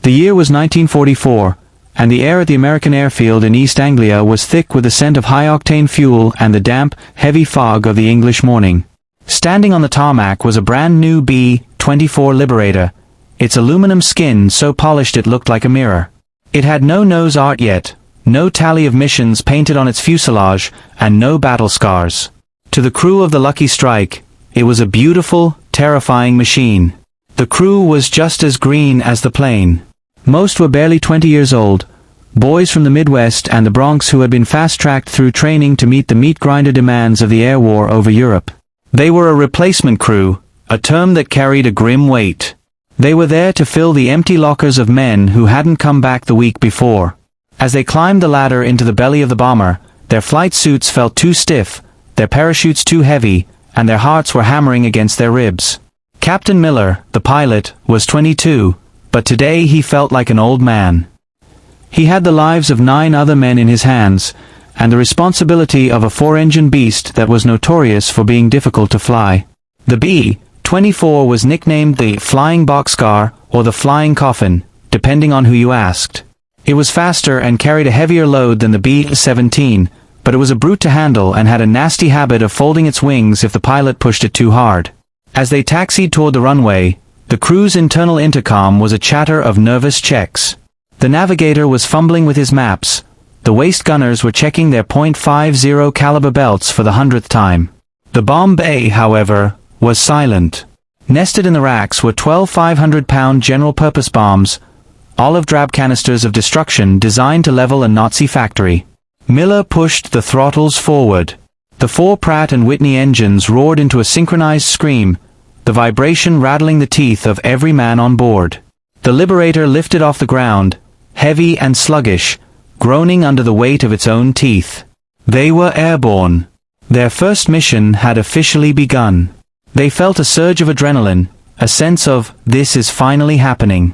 The year was 1944, and the air at the American airfield in East Anglia was thick with the scent of high-octane fuel and the damp, heavy fog of the English morning. Standing on the tarmac was a brand-new B-24 Liberator, its aluminum skin so polished it looked like a mirror. It had no nose art yet, no tally of missions painted on its fuselage, and no battle scars. To the crew of the Lucky Strike, it was a beautiful, terrifying machine. The crew was just as green as the plane. Most were barely 20 years old, boys from the Midwest and the Bronx who had been fast-tracked through training to meet the meat-grinder demands of the air war over Europe. They were a replacement crew, a term that carried a grim weight. They were there to fill the empty lockers of men who hadn't come back the week before. As they climbed the ladder into the belly of the bomber, their flight suits felt too stiff, their parachutes too heavy, and their hearts were hammering against their ribs. Captain Miller, the pilot, was 22, but today he felt like an old man. He had the lives of 9 other men in his hands, and the responsibility of a 4-engine beast that was notorious for being difficult to fly. The B-24 was nicknamed the Flying Boxcar or the Flying Coffin, depending on who you asked. It was faster and carried a heavier load than the B-17, but it was a brute to handle and had a nasty habit of folding its wings if the pilot pushed it too hard. As they taxied toward the runway, the crew's internal intercom was a chatter of nervous checks. The navigator was fumbling with his maps. The waist gunners were checking their .50 caliber belts for the 100th time. The bomb bay, however, was silent. Nested in the racks were 12 500-pound general-purpose bombs, olive drab canisters of destruction designed to level a Nazi factory. Miller pushed the throttles forward. The 4 Pratt & Whitney engines roared into a synchronized scream, the vibration rattling the teeth of every man on board. The Liberator lifted off the ground, heavy and sluggish, groaning under the weight of its own teeth. They were airborne. Their first mission had officially begun. They felt a surge of adrenaline, a sense of, this is finally happening.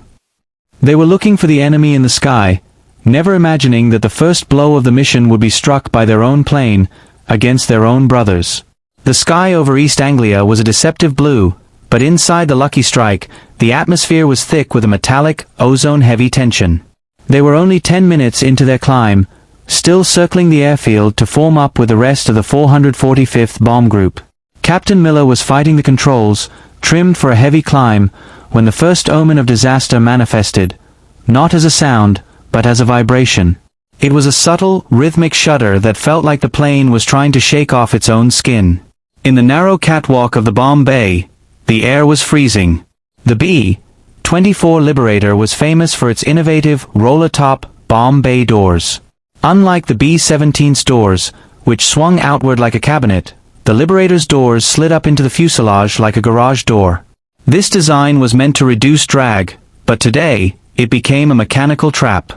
They were looking for the enemy in the sky, never imagining that the first blow of the mission would be struck by their own plane, against their own brothers. The sky over East Anglia was a deceptive blue, but inside the Lucky Strike, the atmosphere was thick with a metallic, ozone-heavy tension. They were only 10 minutes into their climb, still circling the airfield to form up with the rest of the 445th Bomb Group. Captain Miller was fighting the controls, trimmed for a heavy climb, when the first omen of disaster manifested, not as a sound, but as a vibration. It was a subtle, rhythmic shudder that felt like the plane was trying to shake off its own skin. In the narrow catwalk of the bomb bay, the air was freezing. The B-24 Liberator was famous for its innovative roller-top bomb bay doors. Unlike the B-17's doors, which swung outward like a cabinet, the Liberator's doors slid up into the fuselage like a garage door. This design was meant to reduce drag, but today, it became a mechanical trap.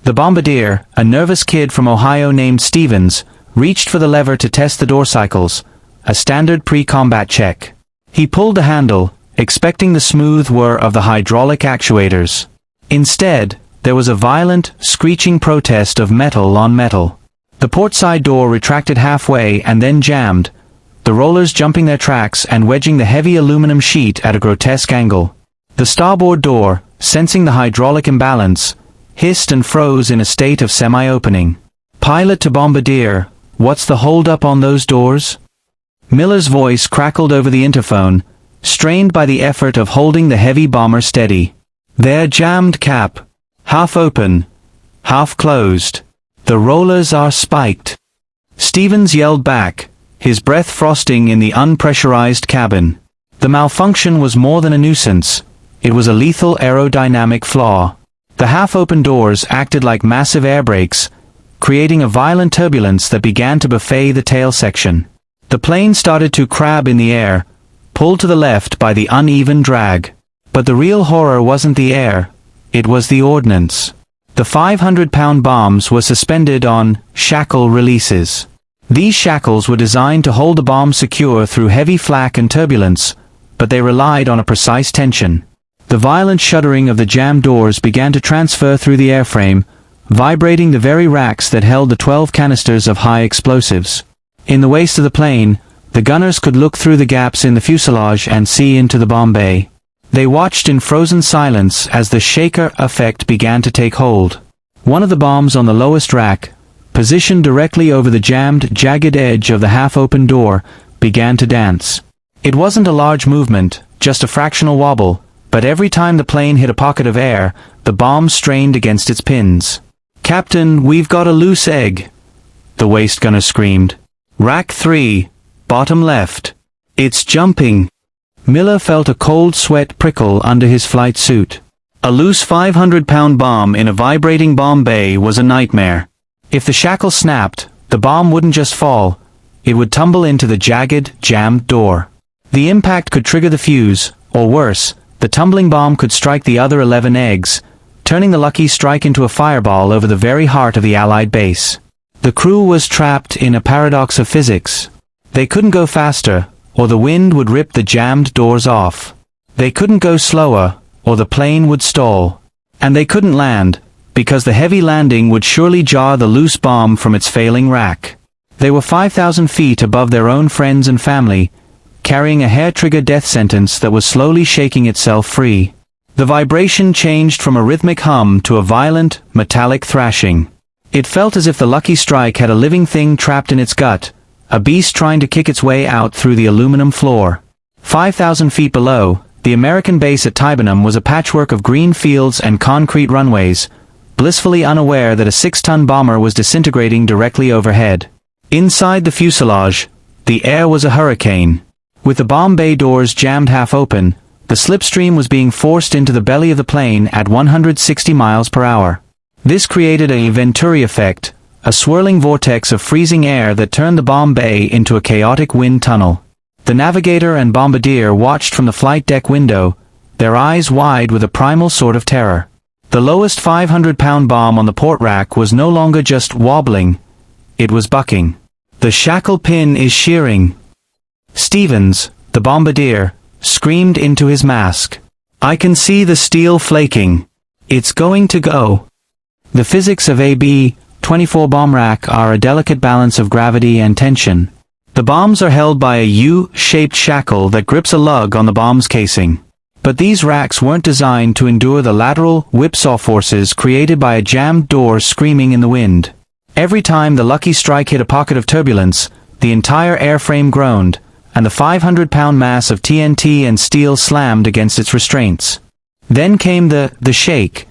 The bombardier, a nervous kid from Ohio named Stevens, reached for the lever to test the door cycles, a standard pre-combat check. He pulled the handle, expecting the smooth whir of the hydraulic actuators. Instead, there was a violent, screeching protest of metal on metal. The portside door retracted halfway and then jammed, the rollers jumping their tracks and wedging the heavy aluminum sheet at a grotesque angle. The starboard door, sensing the hydraulic imbalance, hissed and froze in a state of semi-opening. Pilot to bombardier, what's the hold-up on those doors? Miller's voice crackled over the interphone, strained by the effort of holding the heavy bomber steady. They're jammed, Cap. Half open. Half closed. The rollers are spiked. Stevens yelled back, his breath frosting in the unpressurized cabin. The malfunction was more than a nuisance. It was a lethal aerodynamic flaw. The half-open doors acted like massive air brakes, creating a violent turbulence that began to buffet the tail section. The plane started to crab in the air, pulled to the left by the uneven drag. But the real horror wasn't the air, it was the ordnance. The 500-pound bombs were suspended on shackle releases. These shackles were designed to hold the bomb secure through heavy flak and turbulence, but they relied on a precise tension. The violent shuddering of the jammed doors began to transfer through the airframe, vibrating the very racks that held the 12 canisters of high explosives. In the waist of the plane, the gunners could look through the gaps in the fuselage and see into the bomb bay. They watched in frozen silence as the shaker effect began to take hold. One of the bombs on the lowest rack, positioned directly over the jammed, jagged edge of the half-open door, began to dance. It wasn't a large movement, just a fractional wobble, but every time the plane hit a pocket of air, the bomb strained against its pins. "Captain, we've got a loose egg," the waist gunner screamed. "Rack 3, bottom left. It's jumping." Miller felt a cold sweat prickle under his flight suit. A loose 500-pound bomb in a vibrating bomb bay was a nightmare. If the shackle snapped, the bomb wouldn't just fall, it would tumble into the jagged, jammed door. The impact could trigger the fuse, or worse, the tumbling bomb could strike the other 11 eggs, turning the lucky strike into a fireball over the very heart of the Allied base. The crew was trapped in a paradox of physics. They couldn't go faster, or the wind would rip the jammed doors off. They couldn't go slower, or the plane would stall. And they couldn't land, because the heavy landing would surely jar the loose bomb from its failing rack. They were 5,000 feet above their own friends and family, carrying a hair-trigger death sentence that was slowly shaking itself free. The vibration changed from a rhythmic hum to a violent, metallic thrashing. It felt as if the lucky strike had a living thing trapped in its gut, a beast trying to kick its way out through the aluminum floor. 5,000 feet below, the American base at Tibenham was a patchwork of green fields and concrete runways, blissfully unaware that a 6-ton bomber was disintegrating directly overhead. Inside the fuselage, the air was a hurricane. With the bomb bay doors jammed half open, the slipstream was being forced into the belly of the plane at 160 miles per hour. This created a Venturi effect, a swirling vortex of freezing air that turned the bomb bay into a chaotic wind tunnel. The navigator and bombardier watched from the flight deck window, their eyes wide with a primal sort of terror. The lowest 500-pound bomb on the port rack was no longer just wobbling, it was bucking. "The shackle pin is shearing." Stevens, the bombardier, screamed into his mask. "I can see the steel flaking. It's going to go." The physics of a B-24 bomb rack are a delicate balance of gravity and tension. The bombs are held by a U-shaped shackle that grips a lug on the bomb's casing. But these racks weren't designed to endure the lateral whipsaw forces created by a jammed door screaming in the wind. Every time the lucky strike hit a pocket of turbulence, the entire airframe groaned, and the 500-pound mass of TNT and steel slammed against its restraints. Then came the shake,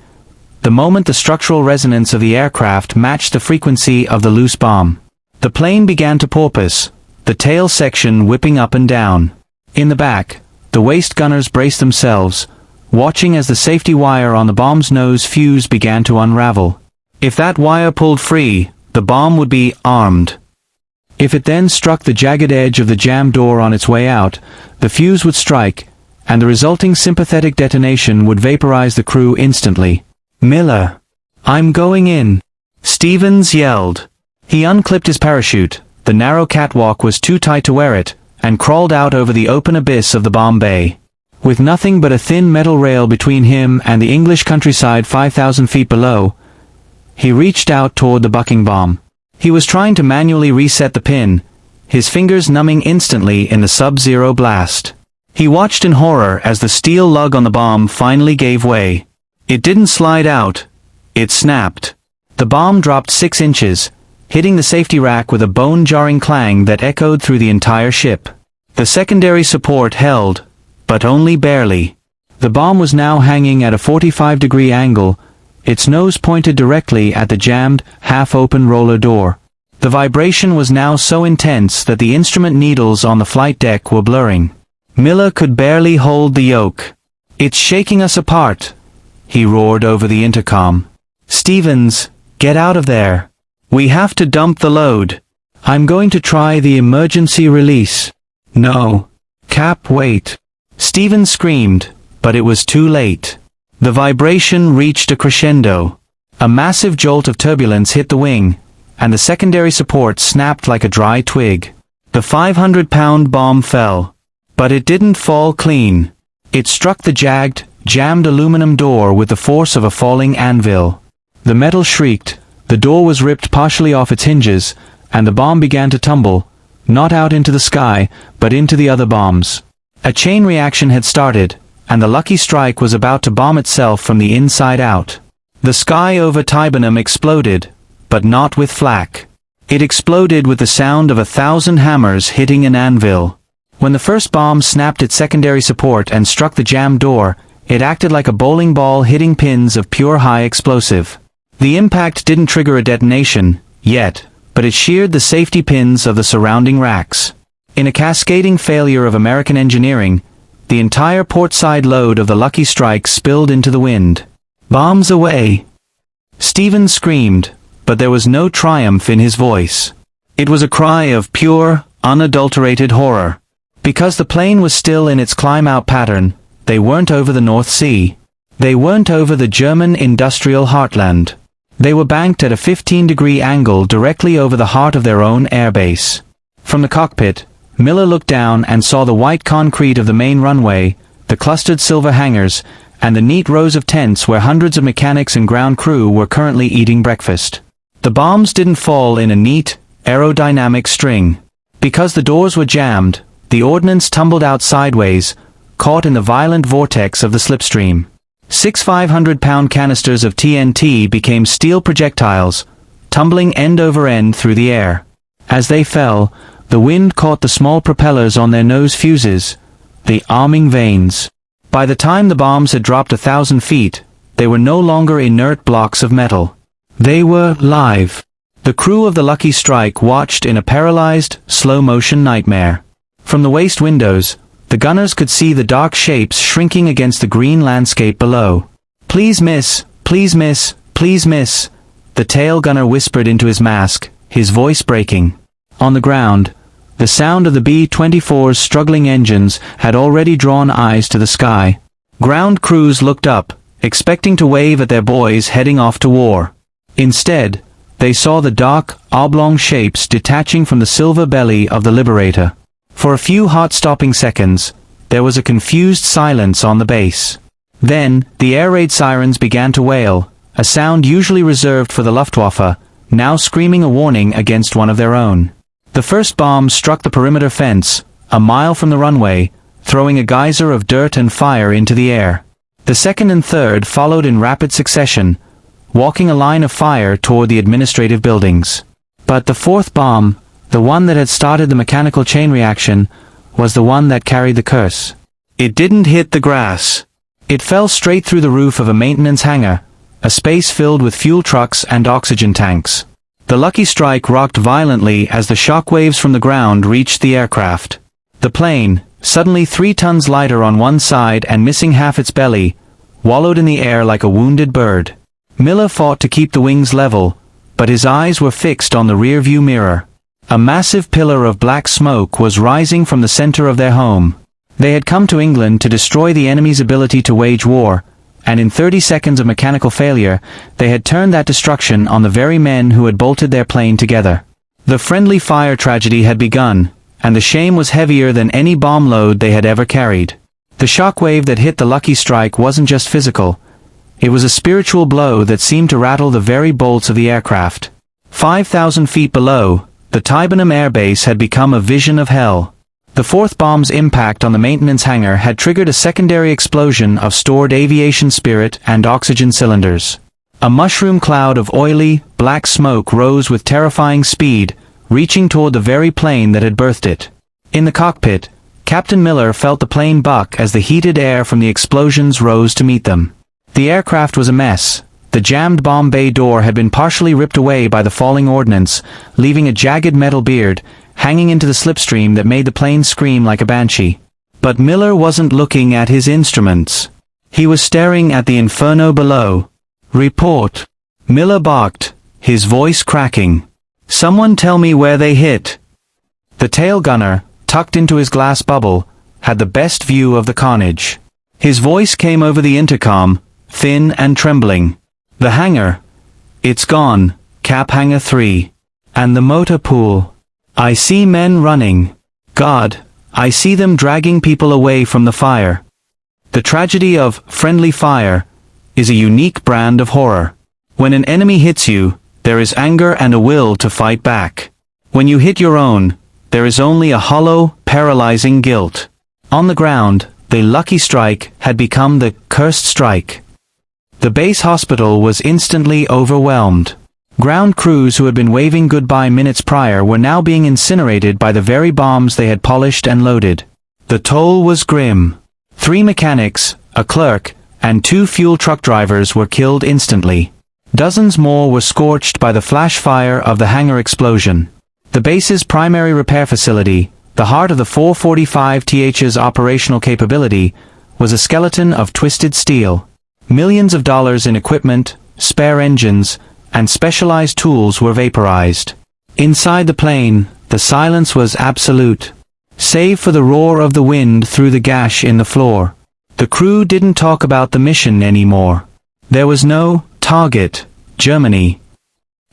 the moment the structural resonance of the aircraft matched the frequency of the loose bomb. The plane began to porpoise, the tail section whipping up and down. In the back, the waist gunners braced themselves, watching as the safety wire on the bomb's nose fuse began to unravel. If that wire pulled free, the bomb would be armed. If it then struck the jagged edge of the jam door on its way out, the fuse would strike, and the resulting sympathetic detonation would vaporize the crew instantly. "Miller! I'm going in!" Stevens yelled. He unclipped his parachute, the narrow catwalk was too tight to wear it, and crawled out over the open abyss of the bomb bay. With nothing but a thin metal rail between him and the English countryside 5,000 feet below, he reached out toward the bucking bomb. He was trying to manually reset the pin, his fingers numbing instantly in the sub-zero blast. He watched in horror as the steel lug on the bomb finally gave way. It didn't slide out, it snapped. The bomb dropped 6 inches, hitting the safety rack with a bone-jarring clang that echoed through the entire ship. The secondary support held, but only barely. The bomb was now hanging at a 45-degree angle, its nose pointed directly at the jammed, half-open roller door. The vibration was now so intense that the instrument needles on the flight deck were blurring. Miller could barely hold the yoke. "It's shaking us apart," he roared over the intercom. "Stevens, get out of there. We have to dump the load. I'm going to try the emergency release." "No. Cap, wait." Stevens screamed, but it was too late. The vibration reached a crescendo. A massive jolt of turbulence hit the wing, and the secondary support snapped like a dry twig. The 500-pound bomb fell. But it didn't fall clean. It struck the jagged, jammed aluminum door with the force of a falling anvil. The metal shrieked, the door was ripped partially off its hinges, and the bomb began to tumble, not out into the sky, but into the other bombs. A chain reaction had started, and the Lucky Strike was about to bomb itself from the inside out. The sky over Tibenham exploded, but not with flak. It exploded with the sound of 1,000 hammers hitting an anvil. When the first bomb snapped its secondary support and struck the jammed door, it acted like a bowling ball hitting pins of pure high explosive. The impact didn't trigger a detonation, yet, but it sheared the safety pins of the surrounding racks. In a cascading failure of American engineering, the entire portside load of the Lucky Strike spilled into the wind. "Bombs away!" Stevens screamed, but there was no triumph in his voice. It was a cry of pure, unadulterated horror. Because the plane was still in its climb-out pattern, they weren't over the North Sea. They weren't over the German industrial heartland. They were banked at a 15-degree angle directly over the heart of their own airbase. From the cockpit, Miller looked down and saw the white concrete of the main runway, the clustered silver hangars, and the neat rows of tents where hundreds of mechanics and ground crew were currently eating breakfast. The bombs didn't fall in a neat, aerodynamic string. Because the doors were jammed, the ordnance tumbled out sideways, caught in the violent vortex of the slipstream. 6 500-pound canisters of TNT became steel projectiles, tumbling end over end through the air. As they fell, the wind caught the small propellers on their nose fuses, the arming vanes. By the time the bombs had dropped 1,000 feet, they were no longer inert blocks of metal. They were live. The crew of the Lucky Strike watched in a paralyzed, slow-motion nightmare. From the waist windows, the gunners could see the dark shapes shrinking against the green landscape below. "Please miss, please miss, please miss," the tail gunner whispered into his mask, his voice breaking. On the ground, the sound of the B-24's struggling engines had already drawn eyes to the sky. Ground crews looked up, expecting to wave at their boys heading off to war. Instead, they saw the dark, oblong shapes detaching from the silver belly of the Liberator. For a few heart-stopping seconds, there was a confused silence on the base. Then, the air raid sirens began to wail, a sound usually reserved for the Luftwaffe, now screaming a warning against one of their own. The first bomb struck the perimeter fence, a mile from the runway, throwing a geyser of dirt and fire into the air. The second and third followed in rapid succession, walking a line of fire toward the administrative buildings. But the fourth bomb, the one that had started the mechanical chain reaction, was the one that carried the curse. It didn't hit the grass. It fell straight through the roof of a maintenance hangar, a space filled with fuel trucks and oxygen tanks. The Lucky Strike rocked violently as the shock waves from the ground reached the aircraft. The plane, suddenly 3 tons lighter on one side and missing half its belly, wallowed in the air like a wounded bird. Miller fought to keep the wings level, but his eyes were fixed on the rear-view mirror. A massive pillar of black smoke was rising from the center of their home. They had come to England to destroy the enemy's ability to wage war, and in 30 seconds of mechanical failure, they had turned that destruction on the very men who had bolted their plane together. The friendly fire tragedy had begun, and the shame was heavier than any bomb load they had ever carried. The shockwave that hit the Lucky Strike wasn't just physical. It was a spiritual blow that seemed to rattle the very bolts of the aircraft. 5,000 feet below, the Tibenham Airbase had become a vision of hell. The fourth bomb's impact on the maintenance hangar had triggered a secondary explosion of stored aviation spirit and oxygen cylinders. A mushroom cloud of oily, black smoke rose with terrifying speed, reaching toward the very plane that had birthed it. In the cockpit, Captain Miller felt the plane buck as the heated air from the explosions rose to meet them. The aircraft was a mess. The jammed bomb bay door had been partially ripped away by the falling ordnance, leaving a jagged metal beard hanging into the slipstream that made the plane scream like a banshee. But Miller wasn't looking at his instruments. He was staring at the inferno below. "Report," Miller barked, his voice cracking. "Someone tell me where they hit." The tail gunner, tucked into his glass bubble, had the best view of the carnage. His voice came over the intercom, thin and trembling. "The hangar. It's gone, Cap Hangar 3. And the motor pool. I see men running. God, I see them dragging people away from the fire." The tragedy of friendly fire is a unique brand of horror. When an enemy hits you, there is anger and a will to fight back. When you hit your own, there is only a hollow, paralyzing guilt. On the ground, the lucky strike had become the cursed strike. The base hospital was instantly overwhelmed. Ground crews who had been waving goodbye minutes prior were now being incinerated by the very bombs they had polished and loaded. The toll was grim. 3 mechanics, a clerk, and 2 fuel truck drivers were killed instantly. Dozens more were scorched by the flash fire of the hangar explosion. The base's primary repair facility, the heart of the 445th's operational capability, was a skeleton of twisted steel. Millions of dollars in equipment, spare engines, and specialized tools were vaporized. Inside the plane, the silence was absolute. Save for the roar of the wind through the gash in the floor. The crew didn't talk about the mission anymore. There was no target, Germany.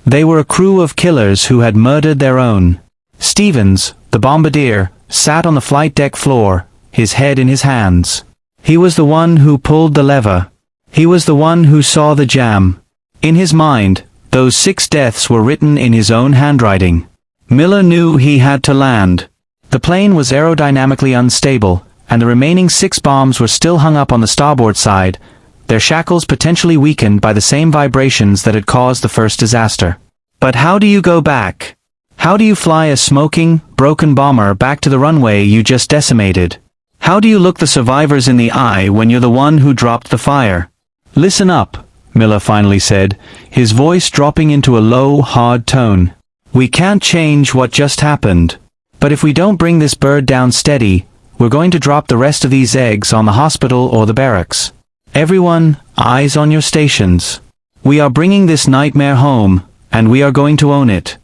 They were a crew of killers who had murdered their own. Stevens, the bombardier, sat on the flight deck floor, his head in his hands. He was the one who pulled the lever. He was the one who saw the jam. In his mind, those 6 deaths were written in his own handwriting. Miller knew he had to land. The plane was aerodynamically unstable, and the remaining 6 bombs were still hung up on the starboard side, their shackles potentially weakened by the same vibrations that had caused the first disaster. But how do you go back? How do you fly a smoking, broken bomber back to the runway you just decimated? How do you look the survivors in the eye when you're the one who dropped the fire? Listen up, Miller finally said, his voice dropping into a low, hard tone. We can't change what just happened. But if we don't bring this bird down steady, we're going to drop the rest of these eggs on the hospital or the barracks. Everyone, eyes on your stations. We are bringing this nightmare home, and we are going to own it.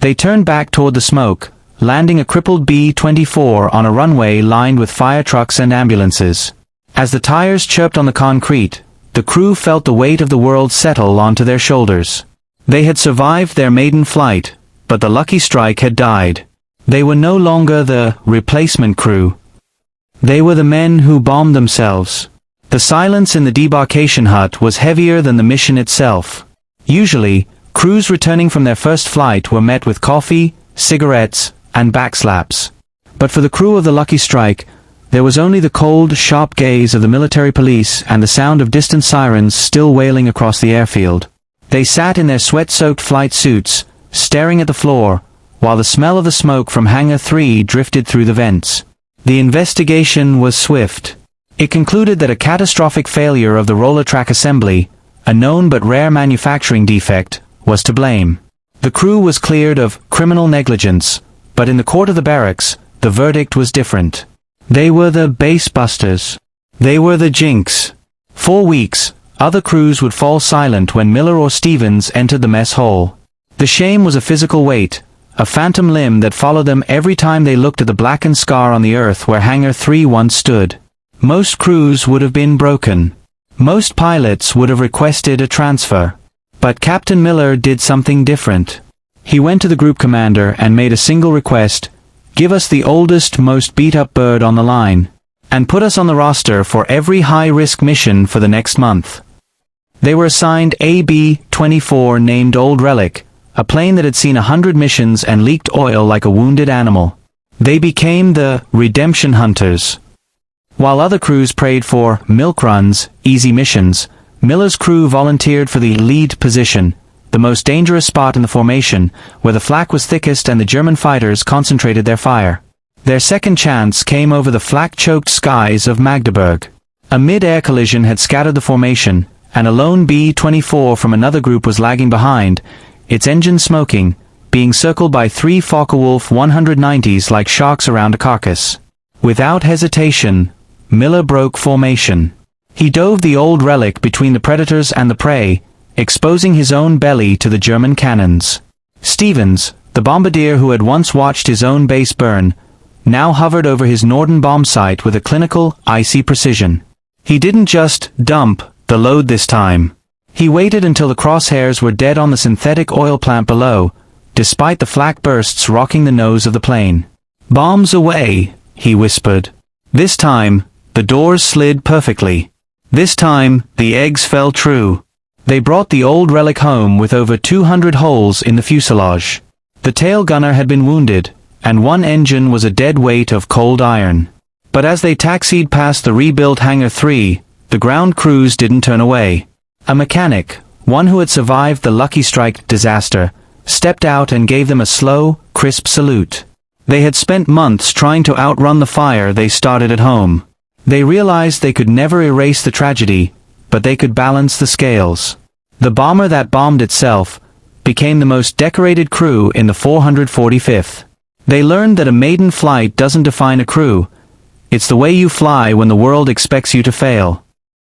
They turned back toward the smoke, landing a crippled B-24 on a runway lined with fire trucks and ambulances. As the tires chirped on the concrete, the crew felt the weight of the world settle onto their shoulders. They had survived their maiden flight, but the lucky strike had died. They were no longer the replacement crew. They were the men who bombed themselves. The silence in the debarkation hut was heavier than the mission itself. Usually, crews returning from their first flight were met with coffee, cigarettes, and backslaps. But for the crew of the Lucky Strike, there was only the cold, sharp gaze of the military police and the sound of distant sirens still wailing across the airfield. They sat in their sweat-soaked flight suits, staring at the floor, while the smell of the smoke from Hangar 3 drifted through the vents. The investigation was swift. It concluded that a catastrophic failure of the roller track assembly, a known but rare manufacturing defect, was to blame. The crew was cleared of criminal negligence, but in the court of the barracks, the verdict was different. They were the base busters. They were the jinx. For weeks, other crews would fall silent when Miller or Stevens entered the mess hall. The shame was a physical weight, a phantom limb that followed them every time they looked at the blackened scar on the earth where Hangar 3 once stood. Most crews would have been broken. Most pilots would have requested a transfer. But Captain Miller did something different. He went to the group commander and made a single request: give us the oldest, most beat-up bird on the line, and put us on the roster for every high-risk mission for the next month. They were assigned a B-24 named Old Relic, a plane that had seen 100 missions and leaked oil like a wounded animal. They became the redemption hunters. While other crews prayed for milk runs, easy missions, Miller's crew volunteered for the lead position, the most dangerous spot in the formation, where the flak was thickest and the German fighters concentrated their fire. Their second chance came over the flak-choked skies of Magdeburg. A mid-air collision had scattered the formation, and a lone B-24 from another group was lagging behind, its engine smoking, being circled by 3 Focke-Wulf 190s like sharks around a carcass. Without hesitation, Miller broke formation. He dove the Old Relic between the predators and the prey, exposing his own belly to the German cannons. Stevens, the bombardier who had once watched his own base burn, now hovered over his Norden bomb site with a clinical, icy precision. He didn't just dump the load this time. He waited until the crosshairs were dead on the synthetic oil plant below, despite the flak bursts rocking the nose of the plane. "Bombs away," he whispered. This time, the doors slid perfectly. This time, the eggs fell true. They brought the Old Relic home with over 200 holes in the fuselage. The tail gunner had been wounded, and one engine was a dead weight of cold iron. But as they taxied past the rebuilt Hangar 3, the ground crews didn't turn away. A mechanic, one who had survived the Lucky Strike disaster, stepped out and gave them a slow, crisp salute. They had spent months trying to outrun the fire they started at home. They realized they could never erase the tragedy, but they could balance the scales. The bomber that bombed itself became the most decorated crew in the 445th. They learned that a maiden flight doesn't define a crew. It's the way you fly when the world expects you to fail.